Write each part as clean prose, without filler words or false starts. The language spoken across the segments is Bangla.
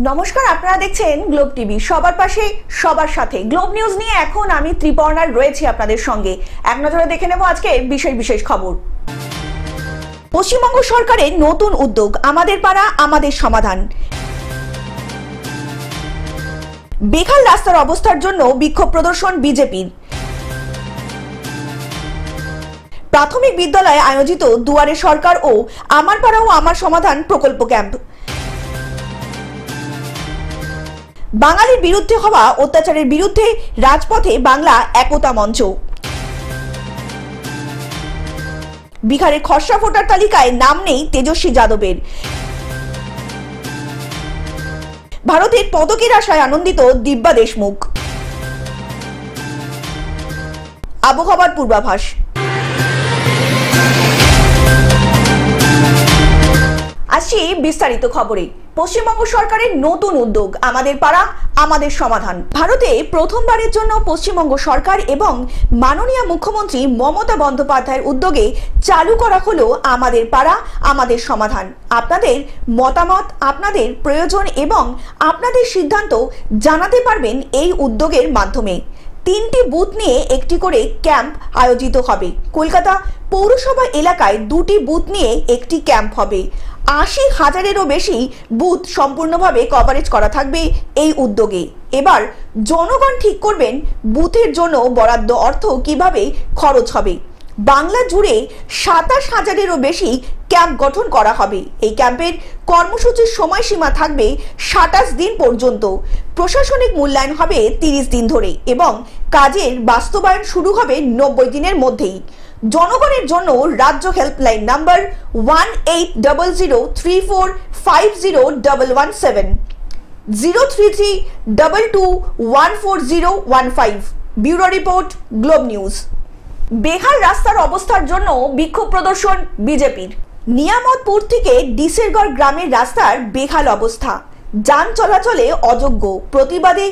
নমস্কার, আপনারা দেখছেন গ্লোব টিভি। সবার পাশে সবার সাথে গ্লোব নিউজ নিয়ে এখন আমি ত্রিপর্ণার রয়েছি আপনাদের সঙ্গে। এক নজরে দেখে নেব আজকে বিশেষ বিশেষ খবর। পশ্চিমবঙ্গ সরকারের নতুন উদ্যোগ, আমাদের পাড়া আমাদের সমাধান। বেহাল রাস্তার অবস্থার জন্য বিক্ষোভ প্রদর্শন বিজেপির। প্রাথমিক বিদ্যালয়ে আয়োজিত দুয়ারে সরকার ও আমার পাড়া ও আমার সমাধান প্রকল্প ক্যাম্প। বাঙালির বিরুদ্ধে হওয়া অত্যাচারের বিরুদ্ধে রাজপথে বাংলা একতা মঞ্চ। বিহারের খসড়া ভোটার তালিকায় নাম নেই তেজস্বী যাদবের। ভারতের পদকের আশায় আনন্দিত দিব্যা দেশমুখ। আবহাওয়ার পূর্বাভাস। আসছি বিস্তারিত খবরে। পশ্চিমবঙ্গ সরকারের নতুন উদ্যোগ, আমাদের পাড়া আমাদের সমাধান। ভারতে প্রথমবারের জন্য পশ্চিমবঙ্গ সরকার এবং মাননীয় মুখ্যমন্ত্রী মমতা বন্দ্যোপাধ্যায়ের উদ্যোগে চালু করা হলো আমাদের পাড়া আমাদের সমাধান। আপনাদের মতামত, আপনাদের প্রয়োজন এবং আপনাদের সিদ্ধান্ত জানাতে পারবেন এই উদ্যোগের মাধ্যমে। 3টি বুথ নিয়ে একটি করে ক্যাম্প আয়োজিত হবে। কলকাতা পৌরসভা এলাকায় 2টি বুথ নিয়ে একটি ক্যাম্প হবে। 80,000-এরও বেশি বুথ সম্পূর্ণভাবে কভারেজ করা থাকবে এই উদ্যোগে। এবার জনগণ ঠিক করবেন বুথের জন্য বরাদ্দ অর্থ কিভাবে খরচ হবে। বাংলা জুড়ে 27,000-এরও বেশি ক্যাম্প গঠন করা হবে। এই ক্যাম্পের কর্মসূচির সময়সীমা থাকবে 27 দিন পর্যন্ত। প্রশাসনিক মূল্যায়ন হবে 30 দিন ধরে এবং কাজের বাস্তবায়ন শুরু হবে 90 দিনের মধ্যেই। জনগণের জন্য রাজ্য helpline number 180034501117 03322140115। Bureau report, Globe news. বেহাল রাস্তার অবস্থার জন্য বিক্ষোভ প্রদর্শন বিজেপির। নিয়ামতপুর থেকে ডিসেরগড় গ্রামের রাস্তার বেহাল অবস্থা, যান চলাচলে অযোগ্য। প্রতিবাদে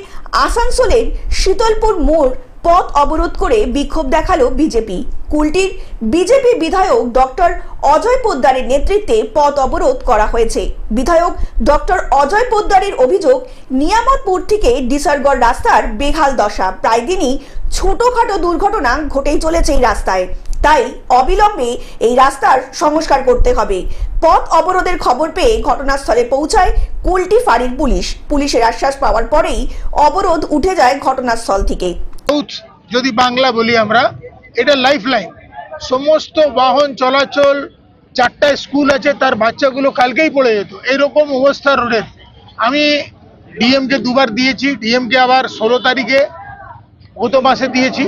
আসানসোলের শীতলপুর মোড় পথ অবরোধ করে বিক্ষোভ দেখালো বিজেপি। কুলটির বিজেপি বিধায়ক ডক্টর অজয় পোদ্দারের নেতৃত্বে পথ অবরোধ করা হয়েছে। বিধায়ক ডক্টর অজয় পোদ্দারের অভিযোগ, নিয়ামতপুর থেকে ডিসেরগড় রাস্তার বেহাল দশা। প্রায় দিনই ছোটখাটো দুর্ঘটনা ঘটেই চলেছে এই রাস্তায়, তাই অবিলম্বে এই রাস্তার সংস্কার করতে হবে। পথ অবরোধের খবর পেয়ে ঘটনাস্থলে পৌঁছায় কুলটি ফাঁড়ির পুলিশ। পুলিশের আশ্বাস পাওয়ার পরেই অবরোধ উঠে যায় ঘটনাস্থল থেকে। যদি বাংলা বলি আমরা, এটা লাইফ লাইন। সমস্ত বাহন চলাচল, 4টা স্কুল আছে, তার বাচ্চাগুলো কালকেই পড়ে যেত। এইরকম অবস্থা রোডের। আমি ডিএমকে 2বার দিয়েছি, ডিএমকে আবার 16 তারিখে গত মাসে দিয়েছি।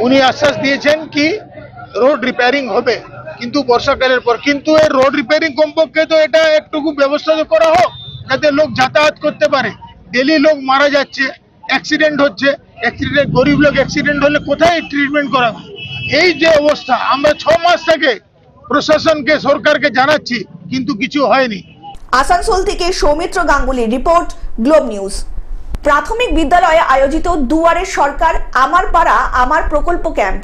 উনি আশ্বাস দিয়েছেন কি রোড রিপেয়ারিং হবে, কিন্তু বর্ষাকালের পর। কিন্তু এই রোড রিপেয়ারিং কমপক্ষে তো এটা একটুকু ব্যবস্থা তো করা হোক, যাতে লোক যাতায়াত করতে পারে। ডেলি লোক মারা যাচ্ছে, অ্যাক্সিডেন্ট হচ্ছে। অ্যাক্সিডেন্ট, গরিব লোক অ্যাক্সিডেন্ট হলে কোথায় ট্রিটমেন্ট করাবে? এই যে অবস্থা, আমরা 6 মাস থেকে প্রশাসনকে, সরকারকে জানাচ্ছি, কিন্তু কিছু হয়নি। আসানসোল থেকে সৌমিত্র গাঙ্গুলির রিপোর্ট, গ্লোব নিউজ। প্রাথমিক বিদ্যালয়ে আয়োজিত দুয়ারে সরকার আমার পাড়া আমার প্রকল্প ক্যাম্প।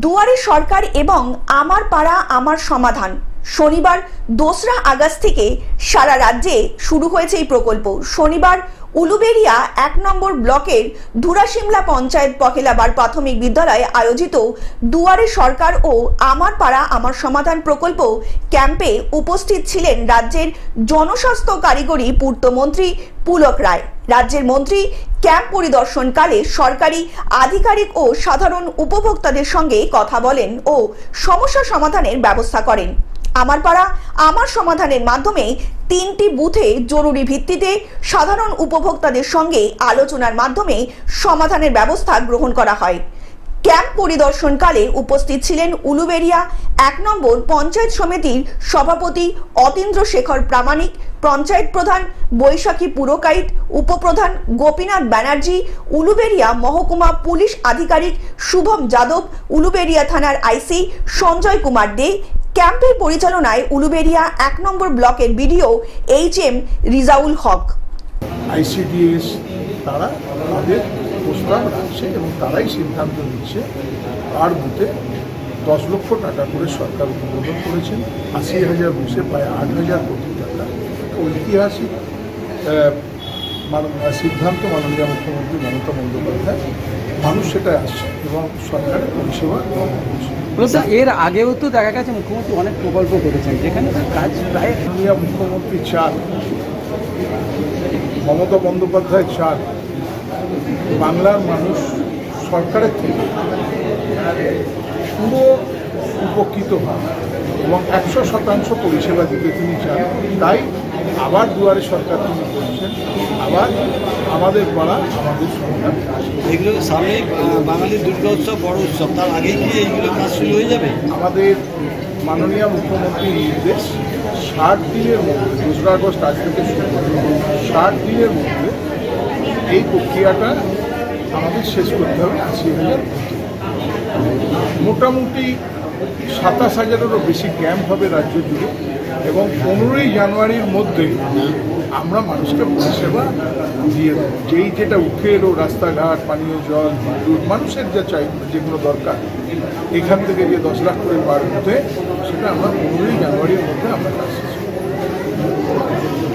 দুয়ারে সরকার এবং আমার পাড়া আমার সমাধান। শনিবার 2রা আগস্ট থেকে সারা রাজ্যে শুরু হয়েছে এই প্রকল্প। শনিবার উলুবেড়িয়া 1 নম্বর ব্লকের ধুরাশিমলা পঞ্চায়েত পহেলাবার প্রাথমিক বিদ্যালয়ে আয়োজিত দুয়ারে সরকার ও আমার পাড়া আমার সমাধান প্রকল্প ক্যাম্পে উপস্থিত ছিলেন রাজ্যের জনস্বাস্থ্য কারিগরি পূর্তমন্ত্রী পুলক রায়। রাজ্যের মন্ত্রী ক্যাম্প পরিদর্শনকালে সরকারি আধিকারিক ও সাধারণ উপভোক্তাদের সঙ্গে কথা বলেন ও সমস্যা সমাধানের ব্যবস্থা করেন। আমার পাড়া আমার সমাধানের মাধ্যমে 3টি বুথে জরুরি ভিত্তিতে সাধারণ উপভোক্তাদের সঙ্গে আলোচনার মাধ্যমে সমাধানের ব্যবস্থা গ্রহণ করা হয়। ক্যাম্প পরিদর্শনকালে উপস্থিত ছিলেন উলুবেড়িয়া 1 নম্বর পঞ্চায়েত সমিতির সভাপতি অতীন্দ্র শেখর প্রামাণিক, পঞ্চায়েত প্রধান বৈশাখী পুরকাইত, উপপ্রধান গোপীনাথ ব্যানার্জি, উলুবেড়িয়া মহকুমা পুলিশ আধিকারিক শুভম যাদব, উলুবেড়িয়া থানার আইসি সঞ্জয় কুমার দে। ক্যাম্পের পরিচালনায় উলুবেড়িয়া 1 নম্বর ব্লকের বিডিও HM রিজাউল হক। ICDS তারা তাদের প্রস্তাব রাখছে এবং তারাই সিদ্ধান্ত নিচ্ছে। আর বুথে 10 লক্ষ টাকা করে সরকার অনুমোদন করেছেন। 80,000 বুথে প্রায় 8,000 কোটি টাকা। ঐতিহাসিক সিদ্ধান্ত মাননীয় মুখ্যমন্ত্রী মমতা বন্দ্যোপাধ্যায়, মানুষ সেটাই আসছে এবং সরকারের পরিষেবা গ্রহণ করছে। এর আগেও তো দেখা গেছে মুখ্যমন্ত্রী অনেক প্রকল্প করেছেন যেখানে তার কাজ প্রায় মাননীয় মুখ্যমন্ত্রী চান, মমতা বন্দ্যোপাধ্যায় চান বাংলার মানুষ সরকারের থেকে পুরো উপকৃত হয় এবং 100% পরিষেবা দিতে তিনি চান। তাই আবার দুয়ারে সরকার তিনি করছেন, আবার আমাদের পাড়া আমাদের সরকার। এগুলো সামনে বাঙালির দুর্গা উৎসব, বড় উৎসব, তার আগেই কি এইগুলো কাজ শুরু হয়ে যাবে? আমাদের মাননীয় মুখ্যমন্ত্রীর নির্দেশ 60 দিনের মধ্যে, 2 আগস্ট আজ থেকে শুরু হবে, 60 দিনের মধ্যে এই প্রক্রিয়াটা আমাদের শেষ করতে হবে। 80,000 মোটামুটি 27,000-এরও বেশি ক্যাম্প হবে রাজ্য জুড়ে এবং 15ই জানুয়ারির মধ্যে আমরা মানুষকে পরিষেবা দিয়ে দেব। যেটা উঠে এলো, রাস্তাঘাট, পানীয় জল, বিদ্যুৎ, মানুষের যা চাই যেগুলো দরকার, এখান থেকে যে 10 লাখ করে পার হতে, সেটা আমরা 15ই জানুয়ারির মধ্যে আমরা কাজ শেষ করব।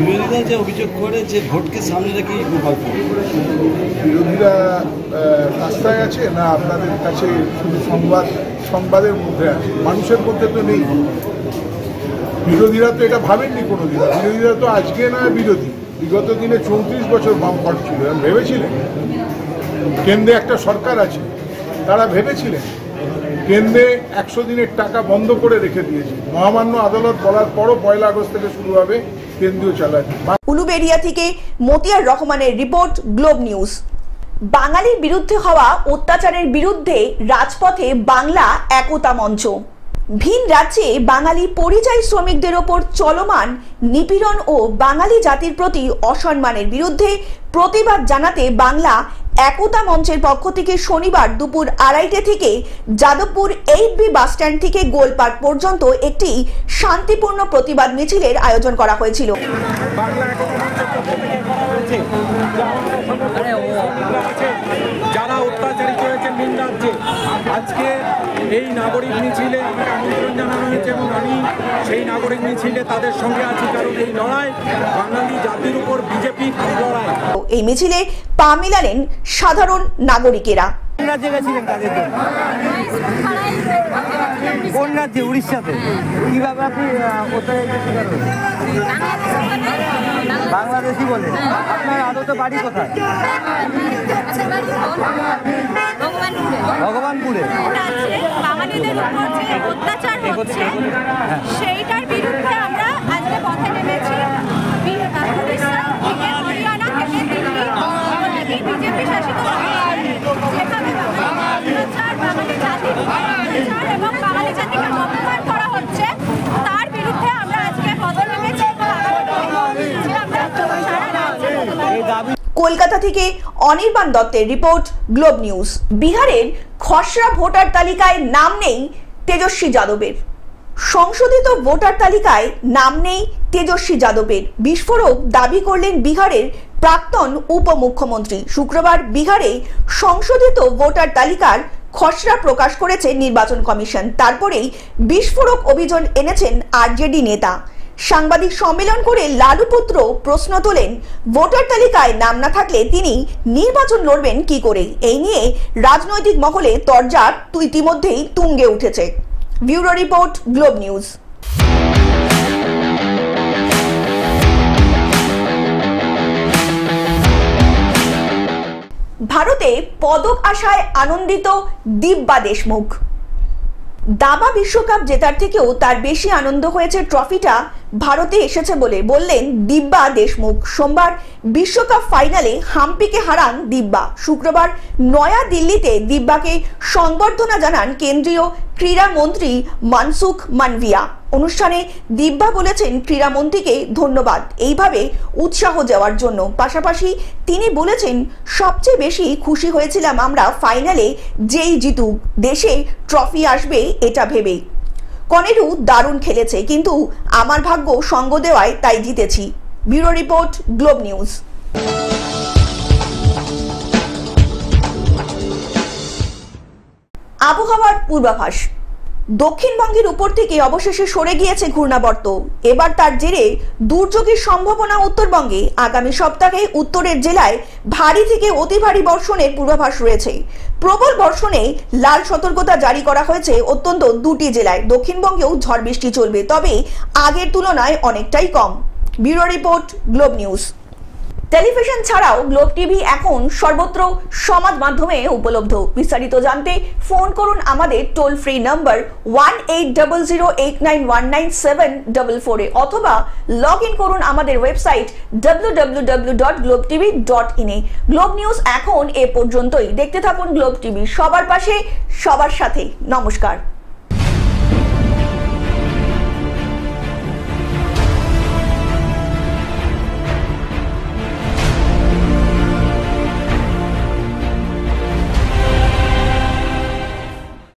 বিরোধীরা যে অভিযোগ করে যে ভোটকে সামনে রেখে এই প্রকল্প, বিরোধীরা রাস্তায় আছে না আপনাদের কাছে শুধু সংবাদের মধ্যে আছে? মানুষের মধ্যে তো নেই। বিরোধীরা তো এটা ভাবেননি কোনোদিন। বিরোধীরা তো আজকে না বিরোধী, বিগত দিনে 34 বছর বামফ্রন্ট ছিল। ভেবেছিলেন কেন্দ্রে একটা সরকার আছে, তারা ভেবেছিলেন কেন্দ্রে 100 দিনের টাকা বন্ধ করে রেখে দিয়েছে। মহামান্য আদালত বলার পরও 1 আগস্ট থেকে শুরু হবে কেন্দ্রীয় চালাকি। উলুবেড়িয়া থেকে মতিয়ার রহমানের রিপোর্ট, গ্লোব নিউজ। বাঙালির বিরুদ্ধে হওয়া অত্যাচারের বিরুদ্ধে রাজপথে বাংলা একতা মঞ্চ। ভিন রাজ্যে বাঙালি পরিযায়ী শ্রমিকদের ওপর চলমান নিপীড়ন ও বাঙালি জাতির প্রতি অসম্মানের বিরুদ্ধে প্রতিবাদ জানাতে বাংলা একতা মঞ্চের পক্ষ থেকে শনিবার দুপুর 2:30 থেকে যাদবপুর 8B বাসস্ট্যান্ড থেকে গোলপার্ক পর্যন্ত একটি শান্তিপূর্ণ প্রতিবাদ মিছিলের আয়োজন করা হয়েছিল। যারা অত্যাচারিত হয়েছেন ভিন রাজ্যে, আজকে এই নাগরিক মিছিলে আমাকে আমন্ত্রণ জানানো হয়েছে এবং আমি সেই নাগরিক মিছিলে তাদের সঙ্গে আছি, কারণ এই লড়াই বাঙালি জাতির উপর বিজেপি লড়াই। এই মিছিলে পা মিলালেন সাধারণ নাগরিকেরা। কোন রাজ্যে গেছিলেন কাজের জন্য? কোন রাজ্যে? উড়িষ্যাতে। কিভাবে আপনি বাংলাদেশি বলে? আপনার আদত বাড়ি কোথায়? ভগবানপুরে। বাঙালিদের উপর যে অত্যাচার হচ্ছে সেইটার বিরুদ্ধে আমরা আজকে পথে নেমেছি। উড়িষ্যা থেকে হরিয়ানা থেকে দিল্লি বিজেপি শাসিত যেভাবে অত্যাচার বাঙালি জাতির অত্যাচার এবং বাঙালি জাতিকে অপমান করা হচ্ছে, তার বিরুদ্ধে আমরা আজকে পথে নেমেছি এবং কলকাতা থেকে অনির্বাণ দত্তের রিপোর্ট, গ্লোব নিউজ। বিহারের খসড়া ভোটার তালিকায় নাম নেই তেজস্বী যাদবের। সংশোধিত ভোটার তালিকায় নাম নেই তেজস্বী যাদবের। বিস্ফোরক দাবি করলেন বিহারের প্রাক্তন উপমুখ্যমন্ত্রী। শুক্রবার বিহারে সংশোধিত ভোটার তালিকার খসড়া প্রকাশ করেছে নির্বাচন কমিশন। তারপরেই বিস্ফোরক অভিযোগ এনেছেন আরজেডি নেতা। সাংবাদিক সম্মেলন করে লালু পুত্র প্রশ্ন তোলেন, ভোটার তালিকায় নাম না থাকলে তিনি নির্বাচন লড়বেন কি করে? এই নিয়ে রাজনৈতিক মহলে তরজা ইতিমধ্যেই তুঙ্গে উঠেছে। Bureau report, Globe news. ভারতে পদক আশায় আনন্দিত দিব্যা দেশমুখ। দাবা বিশ্বকাপ জেতার থেকেও তার বেশি আনন্দ হয়েছে ট্রফিটা ভারতে এসেছে বলে বললেন দিব্যা দেশমুখ। সোমবার বিশ্বকাপ ফাইনালে হাম্পিকে হারান দিব্যা। শুক্রবার নয়া দিল্লিতে দিব্যাকে সংবর্ধনা জানান কেন্দ্রীয় ক্রীড়ামন্ত্রী মনসুখ মান্ডভিয়া। অনুষ্ঠানে দিব্যা বলেছেন ক্রীড়ামন্ত্রীকে ধন্যবাদ এইভাবে উৎসাহ দেওয়ার জন্য। পাশাপাশি তিনি বলেছেন, সবচেয়ে বেশি খুশি হয়েছিলাম আমরা ফাইনালে যেই জিতুক দেশে ট্রফি আসবে এটা ভেবে। কনেরু দারুণ খেলেছে, কিন্তু আমার ভাগ্য সঙ্গ দেওয়ায় তাই জিতেছি। Bureau report, Globe news. আবহাওয়ার পূর্বাভাস। দক্ষিণবঙ্গের উপর থেকে অবশেষে সরে গিয়েছে ঘূর্ণাবর্ত। এবার তার জেরে দুর্যোগের সম্ভাবনা উত্তরবঙ্গে। আগামী সপ্তাহে উত্তরের জেলায় ভারী থেকে অতি ভারী বর্ষণের পূর্বাভাস রয়েছে। প্রবল বর্ষণে লাল সতর্কতা জারি করা হয়েছে অত্যন্ত দুটি জেলায়। দক্ষিণবঙ্গেও ঝড় বৃষ্টি চলবে, তবে আগের তুলনায় অনেকটাই কম। Bureau report, Globe News. Television ছাড়াও গ্লোব টিভি এখন সর্বত্র সমাজ মাধ্যমে উপলব্ধ। বিস্তারিত জানতে ফোন করুন আমাদের টোল ফ্রি নম্বর 1800891974 অথবা লগ ইন করুন আমাদের ওয়েবসাইট www.globetv.in এ। গ্লোব নিউজ এখন এ পর্যন্তই। দেখতে থাকুন গ্লোব টিভি, সবার পাশে সবার সাথে। নমস্কার।